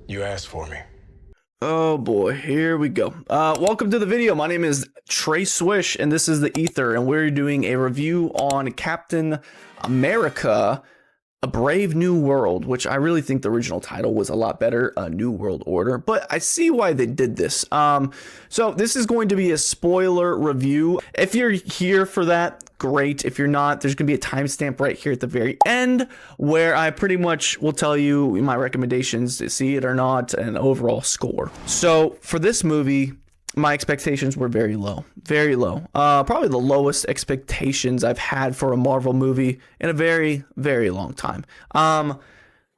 You asked for me. Oh boy, here we go. Welcome to the video. My name is Trey Swish, and this is the Ether, and we're doing a review on Captain America: A Brave New World, which I really think the original title was a lot better, A New World Order, but I see why they did this. So this is going to be a spoiler review. If you're here for that, great. If you're not, there's gonna be a timestamp right here at the very end where I pretty much will tell you my recommendations to see it or not and overall score. So for this movie, my expectations were very low, very low. Probably the lowest expectations I've had for a Marvel movie in a very, very long time.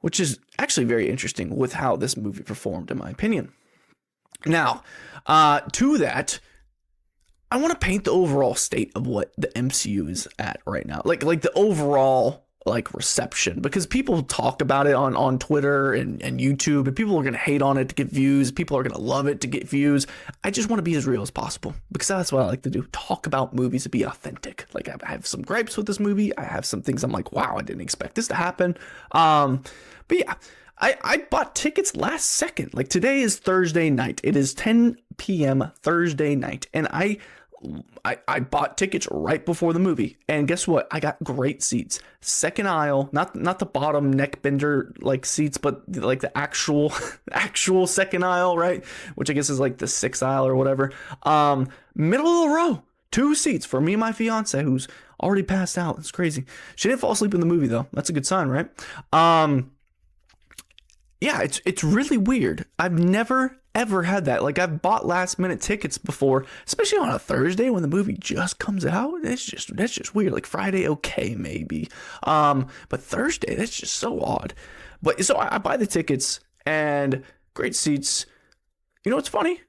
Which is actually very interesting with how this movie performed, in my opinion. Now, to that, I want to paint the overall state of what the MCU is at right now. Like the overall reception, because people talk about it on Twitter and YouTube, and people are going to hate on it to get views. People are going to love it to get views. I just want to be as real as possible, because that's what I like to do. Talk about movies and be authentic. Like, I have some gripes with this movie. I have some things I'm like, wow, I didn't expect this to happen. But yeah, I bought tickets last second. Like, today is Thursday night. It is 10 p.m. Thursday night. And I bought tickets right before the movie, and guess what? I got great seats, second aisle, not the bottom neck bender like seats, but like the actual second aisle, right? Which I guess is like the sixth aisle or whatever. Middle of the row, 2 seats for me and my fiance, who's already passed out. It's crazy. She didn't fall asleep in the movie though. That's a good sign, right? Yeah, it's really weird. I've never ever had that. Like, I've bought last minute tickets before, especially on a Thursday when the movie just comes out. That's just weird. Like, Friday, okay, maybe. But Thursday, that's just so odd. But so I buy the tickets and great seats. You know what's funny?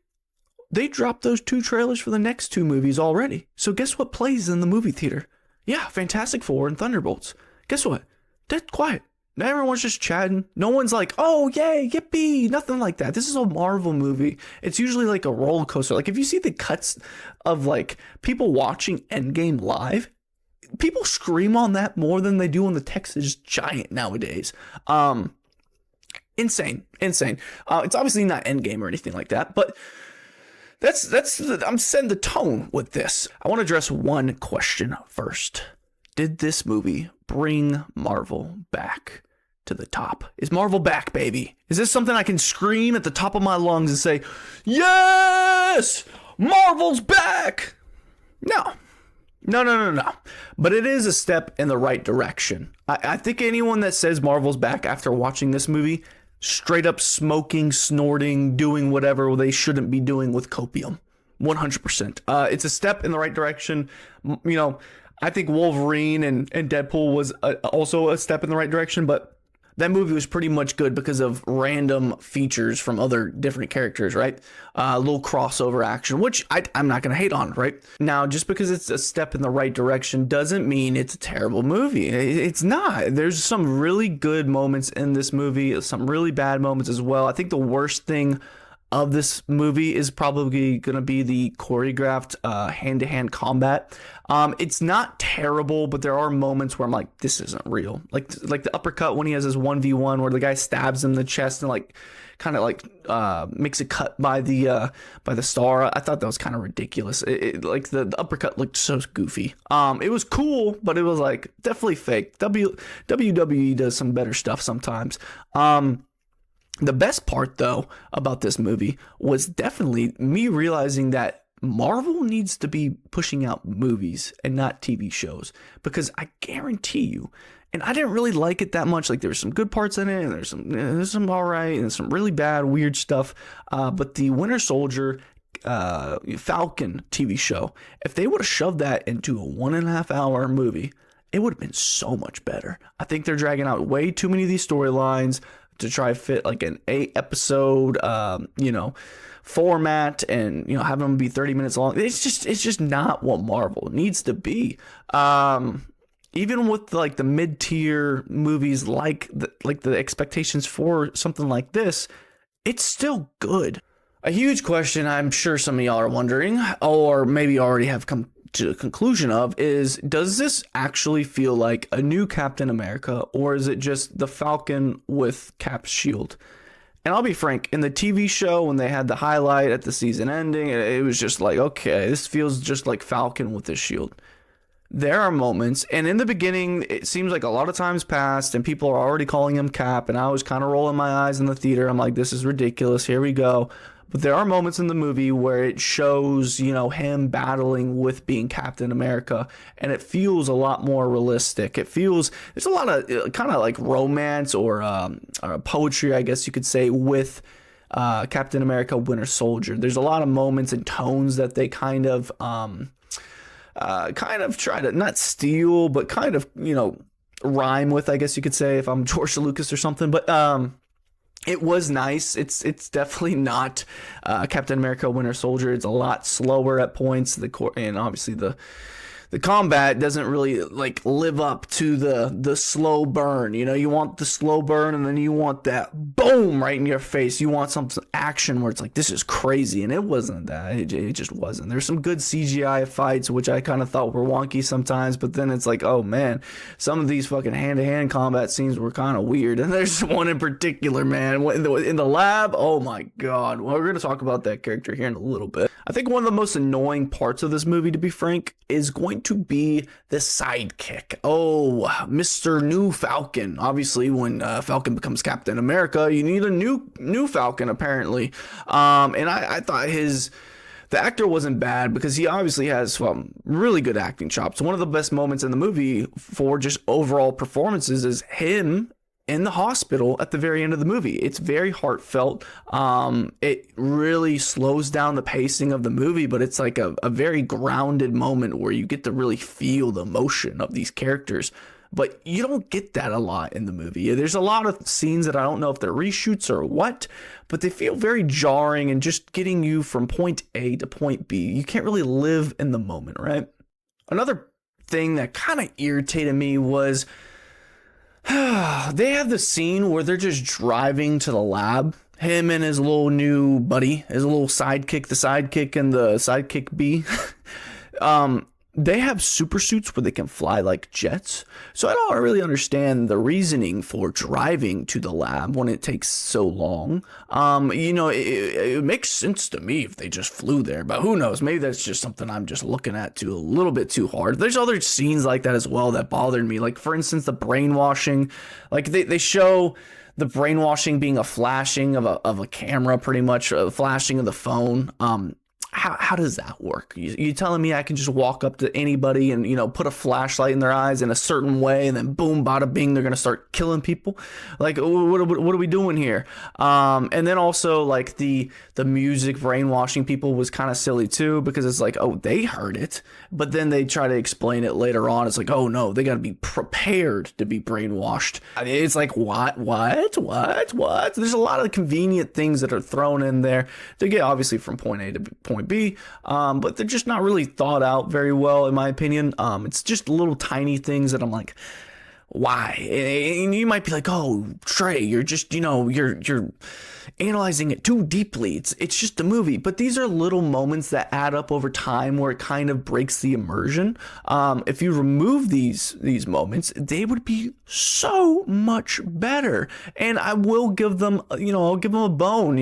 They dropped those 2 trailers for the next 2 movies already. So guess what plays in the movie theater? Yeah, Fantastic Four and Thunderbolts. Guess what? Dead quiet. Everyone's just chatting. No one's like, oh, yay, yippee, nothing like that. This is a Marvel movie. It's usually like a roller coaster. Like, if you see the cuts of like people watching Endgame live, people scream on that more than they do on the Texas Giant nowadays. Insane. It's obviously not Endgame or anything like that, but I'm setting the tone with this. I want to address one question first. Did this movie bring Marvel back to the top? Is Marvel back, baby? Is this something I can scream at the top of my lungs and say, yes, Marvel's back? No. But it is a step in the right direction. I think anyone that says Marvel's back after watching this movie, straight up smoking, snorting, doing whatever they shouldn't be doing with copium. 100%. It's a step in the right direction. You know, I think Wolverine and Deadpool was also a step in the right direction, but that movie was pretty much good because of random features from other different characters, right? A little crossover action, which I'm not going to hate on, right? Now, just because it's a step in the right direction doesn't mean it's a terrible movie. It's not. There's some really good moments in this movie, some really bad moments as well. I think the worst thing of this movie is probably going to be the choreographed hand-to-hand combat. It's not terrible, but there are moments where I'm like, this isn't real. Like the uppercut when he has his 1v1 where the guy stabs him in the chest and like kind of like makes a cut by the star. I thought that was kind of ridiculous. Like the uppercut looked so goofy. It was cool, but it was like definitely fake. WWE does some better stuff sometimes. The best part, though, about this movie was definitely me realizing that Marvel needs to be pushing out movies and not TV shows, because I guarantee you, and I didn't really like it that much. Like, there's some good parts in it, and there's some all right, and some really bad, weird stuff. But the Winter Soldier Falcon TV show, if they would have shoved that into a 1.5 hour movie, it would have been so much better. I think they're dragging out way too many of these storylines to try to fit like an 8 episode, format, and have them be 30 minutes long. It's just not what Marvel needs to be. Even with like the mid-tier movies, like the expectations for something like this, it's still good. A huge question I'm sure some of y'all are wondering, or maybe already have come to the conclusion of, is does this actually feel like a new Captain America, or is it just the Falcon with Cap's shield? And I'll be frank, in the TV show, when they had the highlight at the season ending, it was just like, okay, this feels just like Falcon with his shield. There are moments, and in the beginning, it seems like a lot of times passed, and people are already calling him Cap, and I was kind of rolling my eyes in the theater. I'm like, this is ridiculous. Here we go. But there are moments in the movie where it shows, him battling with being Captain America, and it feels a lot more realistic. It feels, there's a lot of kind of like romance or poetry, I guess you could say, with Captain America Winter Soldier. There's a lot of moments and tones that they kind of try to not steal, but kind of, rhyme with, I guess you could say, if I'm George Lucas or something. But it was nice. It's definitely not Captain America Winter Soldier. It's a lot slower at points. And obviously the combat doesn't really like live up to the slow burn. You want the slow burn, and then you want that boom right in your face. You want some action where it's like, this is crazy, and it wasn't that. It just wasn't. There's some good CGI fights, which I kind of thought were wonky sometimes, but then it's like, oh man, some of these fucking hand-to-hand combat scenes were kind of weird. And there's one in particular, man, in the lab. Oh my god. Well, we're gonna talk about that character here in a little bit. I think one of the most annoying parts of this movie, to be frank, is going to be the sidekick. Oh, Mr. New Falcon. Obviously, when Falcon becomes Captain America, you need a new Falcon, apparently. And I thought the actor wasn't bad, because he obviously has really good acting chops. One of the best moments in the movie for just overall performances is him in the hospital at the very end of the movie. It's very heartfelt. It really slows down the pacing of the movie, but it's like a very grounded moment where you get to really feel the emotion of these characters. But you don't get that a lot in the movie. There's a lot of scenes that I don't know if they're reshoots or what, but they feel very jarring and just getting you from point A to point B. You can't really live in the moment, right? Another thing that kind of irritated me was they have the scene where they're just driving to the lab. Him and his little new buddy, his little sidekick, the sidekick and the sidekick B. They have super suits where they can fly like jets. So I don't really understand the reasoning for driving to the lab when it takes so long. It makes sense to me if they just flew there, but who knows? Maybe that's just something I'm just looking at a little bit too hard. There's other scenes like that as well that bothered me. Like, for instance, the brainwashing. Like, they show the brainwashing being a flashing of a camera, pretty much, a flashing of the phone. How does that work? You telling me I can just walk up to anybody and, put a flashlight in their eyes in a certain way, and then boom, bada bing, they're going to start killing people? Like, what are we doing here? And then also, like, the music brainwashing people was kind of silly too, because it's like, oh, they heard it, but then they try to explain it later on. It's like, oh no, they got to be prepared to be brainwashed. It's like, what? There's a lot of convenient things that are thrown in there to get, obviously, from point A to point B, but they're just not really thought out very well, in my opinion. It's just little tiny things that I'm like, why? And you might be like, oh, Trey, you're just, you're analyzing it too deeply. It's just a movie. But these are little moments that add up over time where it kind of breaks the immersion. If you remove these moments, they would be so much better. And I will give them, I'll give them a bone,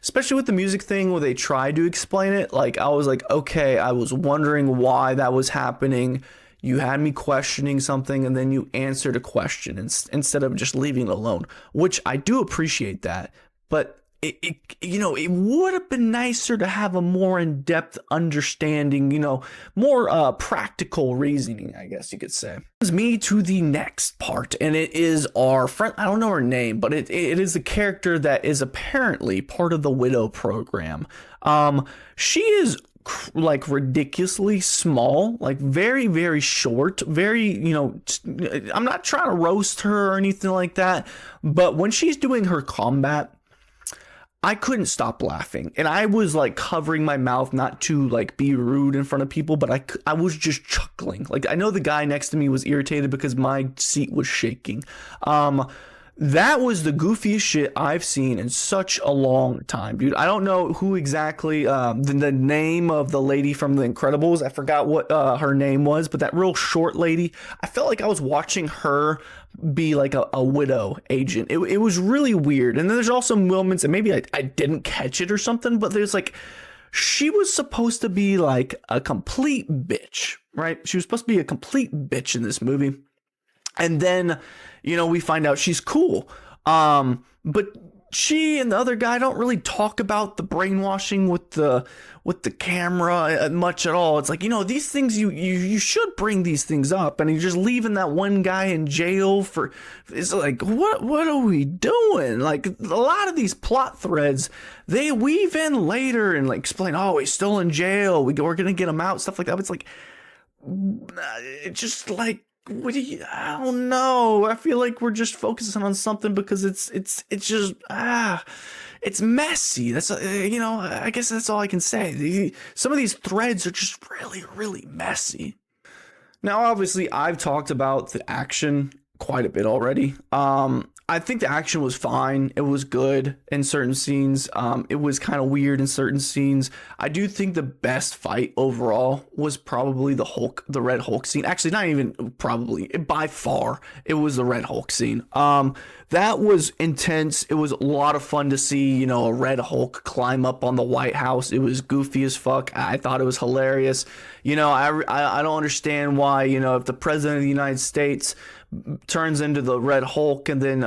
especially with the music thing where they tried to explain it. Like, I was like, okay, I was wondering why that was happening. You had me questioning something, and then you answered a question instead of just leaving it alone, which I do appreciate that. But it would have been nicer to have a more in-depth understanding, more practical reasoning, I guess you could say. Brings me to the next part, and it is our friend. I don't know her name, but it is a character that is apparently part of the Widow program. She is like ridiculously small, like very, very short, very, I'm not trying to roast her or anything like that, but when she's doing her combat, I couldn't stop laughing, and I was like covering my mouth not to like be rude in front of people, but I was just chuckling. Like, I know the guy next to me was irritated because my seat was shaking. That was the goofiest shit I've seen in such a long time, dude. I don't know who exactly, the name of the lady from The Incredibles. I forgot what her name was, but that real short lady. I felt like I was watching her be like a widow agent. It was really weird. And then there's also moments, and maybe I didn't catch it or something, but there's like, she was supposed to be like a complete bitch, right? She was supposed to be a complete bitch in this movie. And then, we find out she's cool. But she and the other guy don't really talk about the brainwashing with the camera much at all. It's like, these things you should bring these things up, and you're just leaving that one guy in jail for. It's like, what are we doing? Like, a lot of these plot threads they weave in later and like explain, oh, he's still in jail, we're gonna get him out, stuff like that. But it's like, it's just like, I don't know. I feel like we're just focusing on something because it's just it's messy. That's I guess that's all I can say. Some of these threads are just really, really messy. Now, obviously, I've talked about the action quite a bit already. I think the action was fine. It was good in certain scenes. It was kind of weird in certain scenes. I do think the best fight overall was probably the Red Hulk scene. Actually, not even probably. By far, it was the Red Hulk scene. That was intense. It was a lot of fun to see, a Red Hulk climb up on the White House. It was goofy as fuck. I thought it was hilarious. I don't understand why, if the president of the United States turns into the Red Hulk, and then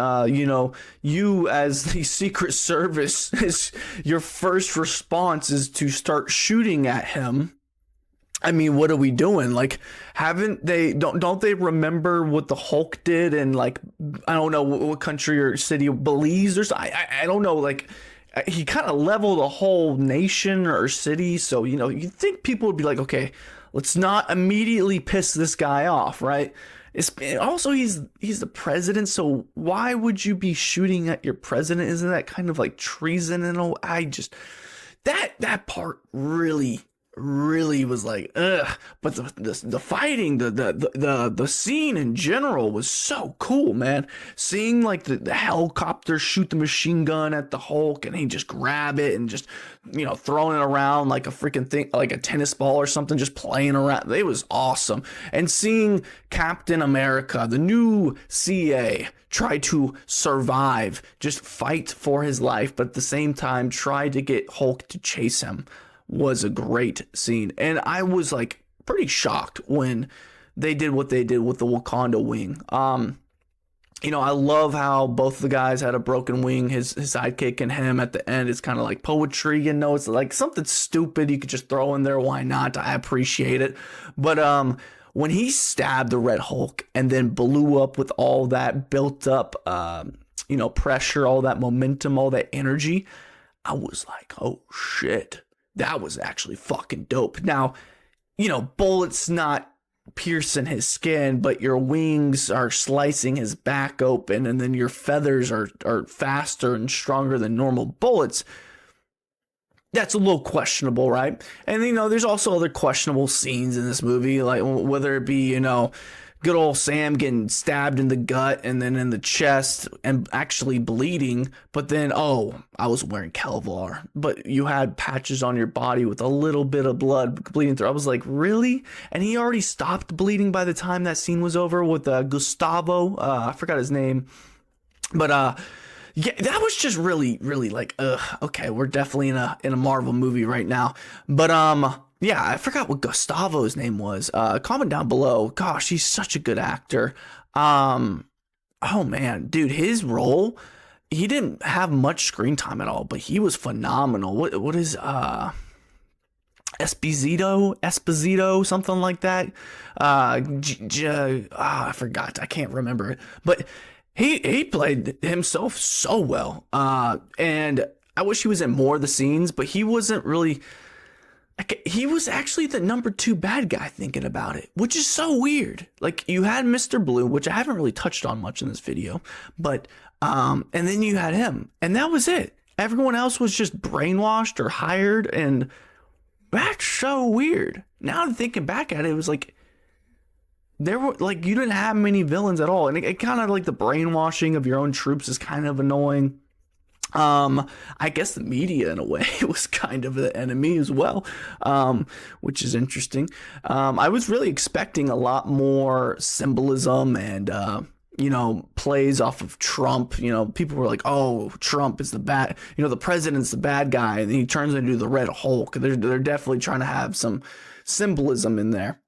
you as the Secret Service, is your first response is to start shooting at him. I mean, what are we doing? Like, haven't they don't they remember what the Hulk did in, like, I don't know what country or city, Belize or something? I don't know, like, he kind of leveled a whole nation or city, so you'd think people would be like, okay, let's not immediately piss this guy off, right? Also, he's the president, so why would you be shooting at your president? Isn't that kind of like treason? And that part really was like, ugh. But the fighting, the scene in general was so cool, man. Seeing like the helicopter shoot the machine gun at the Hulk, and he just grab it and just throwing it around like a freaking thing, like a tennis ball or something, just playing around. It was awesome. And seeing Captain America, the new CA, try to survive, just fight for his life, but at the same time try to get Hulk to chase him, was a great scene. And I was like pretty shocked when they did what they did with the Wakanda wing. I love how both the guys had a broken wing, his sidekick and him at the end. It's kind of like poetry, it's like something stupid you could just throw in there. Why not? I appreciate it. But when he stabbed the Red Hulk and then blew up with all that built up pressure, all that momentum, all that energy, I was like, oh shit. That was actually fucking dope. Now, bullets not piercing his skin, but your wings are slicing his back open, and then your feathers are faster and stronger than normal bullets. That's a little questionable, right? And, there's also other questionable scenes in this movie, like whether it be, good old Sam getting stabbed in the gut and then in the chest and actually bleeding, but then, I was wearing Kevlar, but you had patches on your body with a little bit of blood bleeding through. I was like, really? And he already stopped bleeding by the time that scene was over with Gustavo. I forgot his name, but yeah, that was just really, really like, okay, we're definitely in a Marvel movie right now. But yeah, I forgot what Gustavo's name was. Comment down below. Gosh, he's such a good actor. Oh man, dude, his role, he didn't have much screen time at all, but he was phenomenal. What is Esposito, something like that. I forgot. I can't remember it. But he played himself so well. And I wish he was in more of the scenes, but he wasn't really. He was actually the number 2 bad guy, thinking about it, which is so weird. Like, you had Mr. Blue, which I haven't really touched on much in this video, but and then you had him, and that was it. Everyone else was just brainwashed or hired, and that's so weird. Now thinking back at it, it was like there were like you didn't have many villains at all, and it kind of like the brainwashing of your own troops is kind of annoying. I guess the media in a way was kind of the enemy as well, which is interesting. I was really expecting a lot more symbolism and, plays off of Trump. People were like, oh, Trump is the bad, the president's the bad guy, and then he turns into the Red Hulk. They're definitely trying to have some symbolism in there.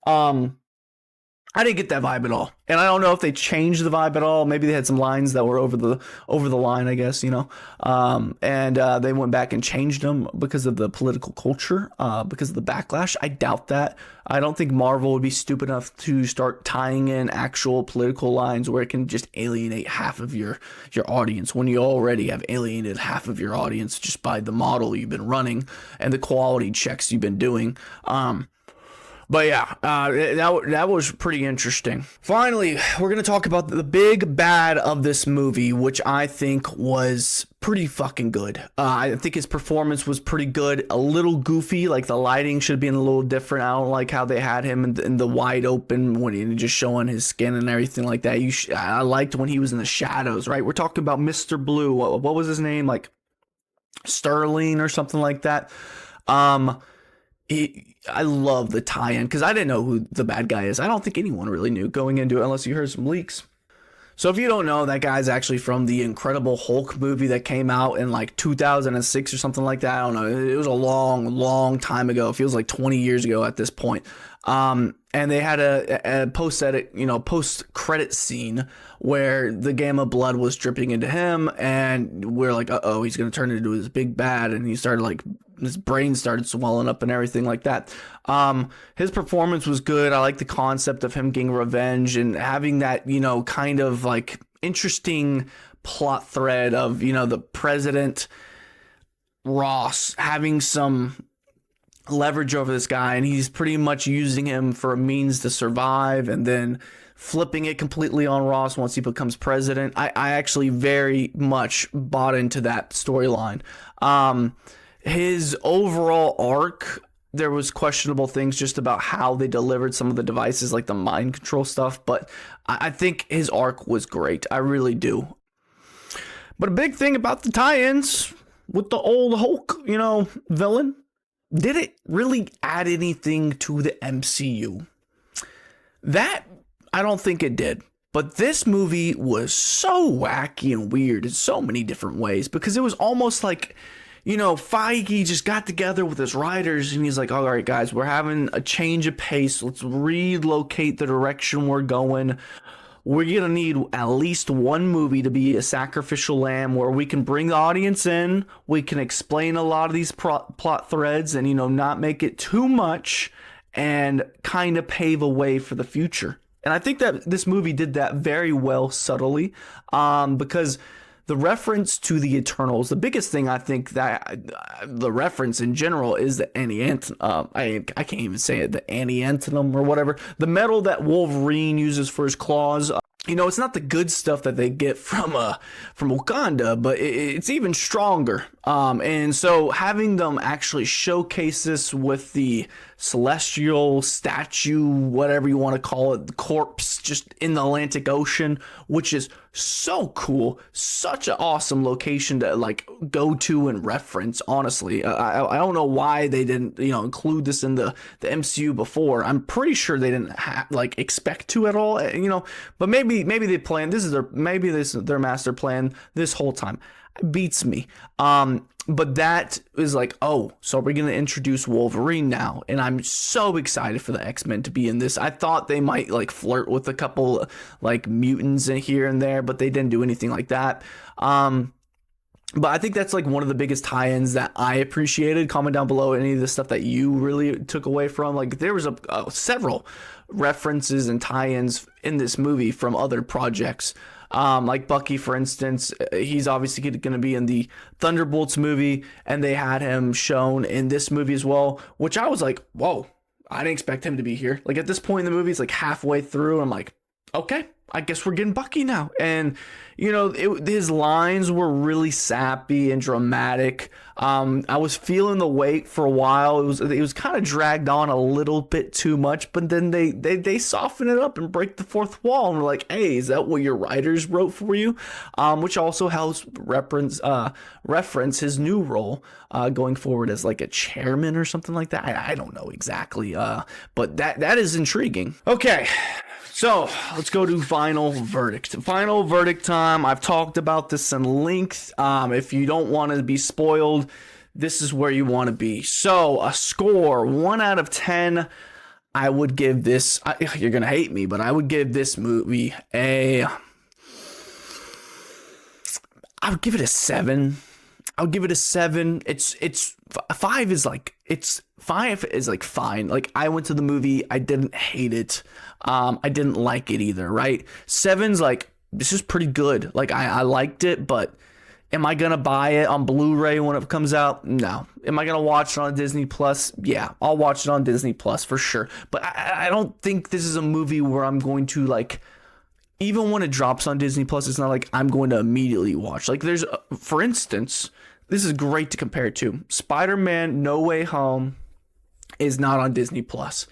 I didn't get that vibe at all, and I don't know if they changed the vibe at all. Maybe they had some lines that were over the line, I guess, and they went back and changed them because of the political culture, because of the backlash. I doubt that. I don't think Marvel would be stupid enough to start tying in actual political lines where it can just alienate half of your audience when you already have alienated half of your audience just by the model you've been running and the quality checks you've been doing. But yeah, that was pretty interesting. Finally, we're going to talk about the big bad of this movie, which I think was pretty fucking good. I think his performance was pretty good. A little goofy, like the lighting should have been a little different. I don't like how they had him in the wide open when he just showing his skin and everything like that. I liked when he was in the shadows, right? We're talking about Mr. Blue. What was his name? Like Sterling or something like that. I love the tie-in because I didn't know who the bad guy is. I don't think anyone really knew going into it unless you heard some leaks. So if you don't know, that guy's actually from the Incredible Hulk movie that came out in like 2006 or something like that. I don't know. It was a long time ago. It feels like 20 years ago at this point. And they had a post-credit scene where the gamma blood was dripping into him, and we're like, uh-oh, he's going to turn into his big bad, and he started like, his brain started swelling up and everything like that. His performance was good. I like the concept of him getting revenge and having that, kind of like interesting plot thread of, the president Ross having some leverage over this guy, and he's pretty much using him for a means to survive, and then flipping it completely on Ross once he becomes president. I actually very much bought into that storyline. His overall arc, there was questionable things just about how they delivered some of the devices, like the mind control stuff, but I think his arc was great. I really do. But a big thing about the tie-ins with the old Hulk, villain, did it really add anything to the MCU? That, I don't think it did. But this movie was so wacky and weird in so many different ways, because it was almost like, Feige just got together with his writers and he's like, all right, guys, we're having a change of pace. Let's relocate the direction we're going. We're going to need at least one movie to be a sacrificial lamb where we can bring the audience in. We can explain a lot of these plot threads and, not make it too much and kind of pave a way for the future. And I think that this movie did that very well subtly, because the reference to the Eternals, the biggest thing I think that the reference in general is the I can't even say it, the aniantinum or whatever, the metal that Wolverine uses for his claws. It's not the good stuff that they get from Wakanda, but it's even stronger. And so having them actually showcase this with the celestial statue, whatever you want to call it, the corpse just in the Atlantic Ocean, which is so cool, such an awesome location to like go to and reference. Honestly, I don't know why they didn't include this in the MCU before. I'm pretty sure they didn't expect to at all, but maybe they planned, this is their master plan this whole time. It beats me. But that is like, oh, so we're going to introduce Wolverine now. And I'm so excited for the X-Men to be in this. I thought they might flirt with a couple mutants in here and there, but they didn't do anything like that. But I think that's one of the biggest tie-ins that I appreciated. Comment down below any of the stuff that you really took away from. There was several references and tie-ins in this movie from other projects. Like Bucky, for instance, he's obviously going to be in the Thunderbolts movie, and they had him shown in this movie as well, which I was like, whoa, I didn't expect him to be here. At this point in the movie, it's halfway through, I'm like, okay, I guess we're getting Bucky now. And, his lines were really sappy and dramatic. I was feeling the weight for a while. It was kind of dragged on a little bit too much, but then they soften it up and break the fourth wall and we're like, hey, is that what your writers wrote for you? Which also helps reference his new role going forward as like a chairman or something like that. I don't know exactly, but that is intriguing. Okay. So let's go to final verdict. Final verdict time. I've talked about this in length. If you don't want to be spoiled, this is where you want to be. So a score, 1 out of 10. I would give this, you're going to hate me, but I would give this movie I would give it a 7. I would give it a 7. It's 5 is like, fine. Like, I went to the movie, I didn't hate it. I didn't like it either, right? 7's like, this is pretty good. Like, I liked it, but am I gonna buy it on Blu-ray when it comes out? No. Am I gonna watch it on Disney Plus? Yeah, I'll watch it on Disney Plus for sure. But I don't think this is a movie where I'm going to, like, even when it drops on Disney Plus, it's not like I'm going to immediately watch. Like, there's, for instance, this is great to compare it to. Spider-Man No Way Home is not on Disney Plus.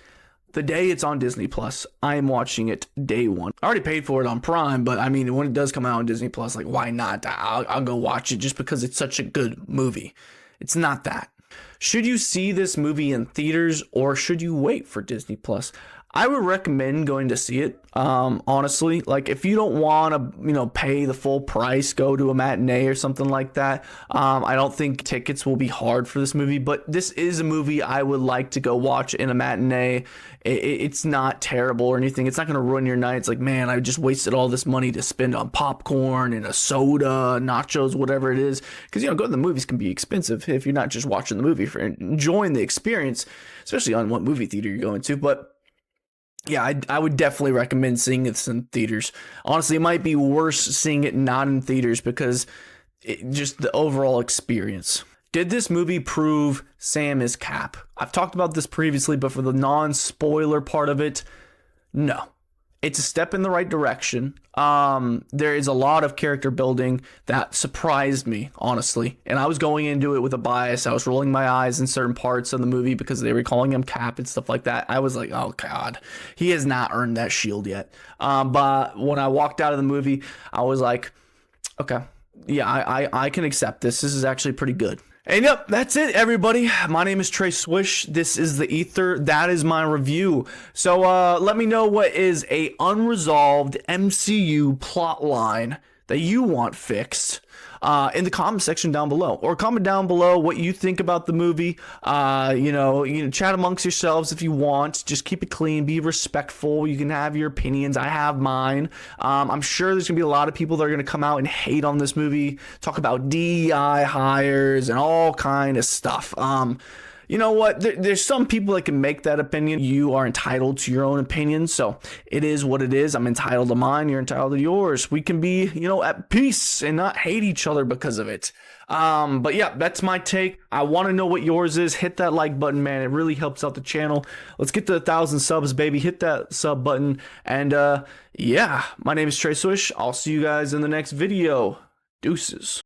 The day it's on Disney Plus, I am watching it day one. I already paid for it on Prime, but I mean, when it does come out on Disney Plus, like, why not? I'll go watch it just because it's such a good movie. It's not that. Should you see this movie in theaters or should you wait for Disney Plus? I would recommend going to see it. Honestly, like, if you don't want to, pay the full price, go to a matinee or something like that. I don't think tickets will be hard for this movie, but this is a movie I would like to go watch in a matinee. It's not terrible or anything. It's not going to ruin your night. It's like, man, I just wasted all this money to spend on popcorn and a soda, nachos, whatever it is. Because, going to the movies can be expensive if you're not just watching the movie for enjoying the experience, especially on what movie theater you're going to. But yeah, I would definitely recommend seeing this in theaters. Honestly, it might be worse seeing it not in theaters because just the overall experience. Did this movie prove Sam is Cap? I've talked about this previously, but for the non-spoiler part of it, no. It's a step in the right direction. There is a lot of character building that surprised me, honestly. And I was going into it with a bias. I was rolling my eyes in certain parts of the movie because they were calling him Cap and stuff like that. I was like, oh, God, he has not earned that shield yet. But when I walked out of the movie, I was like, okay, yeah, I can accept this. This is actually pretty good. And yep, that's it, everybody. My name is Trey Swish. This is The Ether. That is my review. So let me know what is a unresolved MCU plot line that you want fixed in the comment section down below, or comment down below what you think about the movie. Chat amongst yourselves if you want. Just keep it clean, be respectful. You can have your opinions. I have mine. I'm sure there's gonna be a lot of people that are gonna come out and hate on this movie, talk about DEI hires and all kind of stuff. You know what? There's some people that can make that opinion. You are entitled to your own opinion, so it is what it is. I'm entitled to mine. You're entitled to yours. We can be, at peace and not hate each other because of it. But yeah, that's my take. I want to know what yours is. Hit that like button, man. It really helps out the channel. Let's get to 1,000 subs, baby. Hit that sub button. And yeah, my name is Trey Swish. I'll see you guys in the next video. Deuces.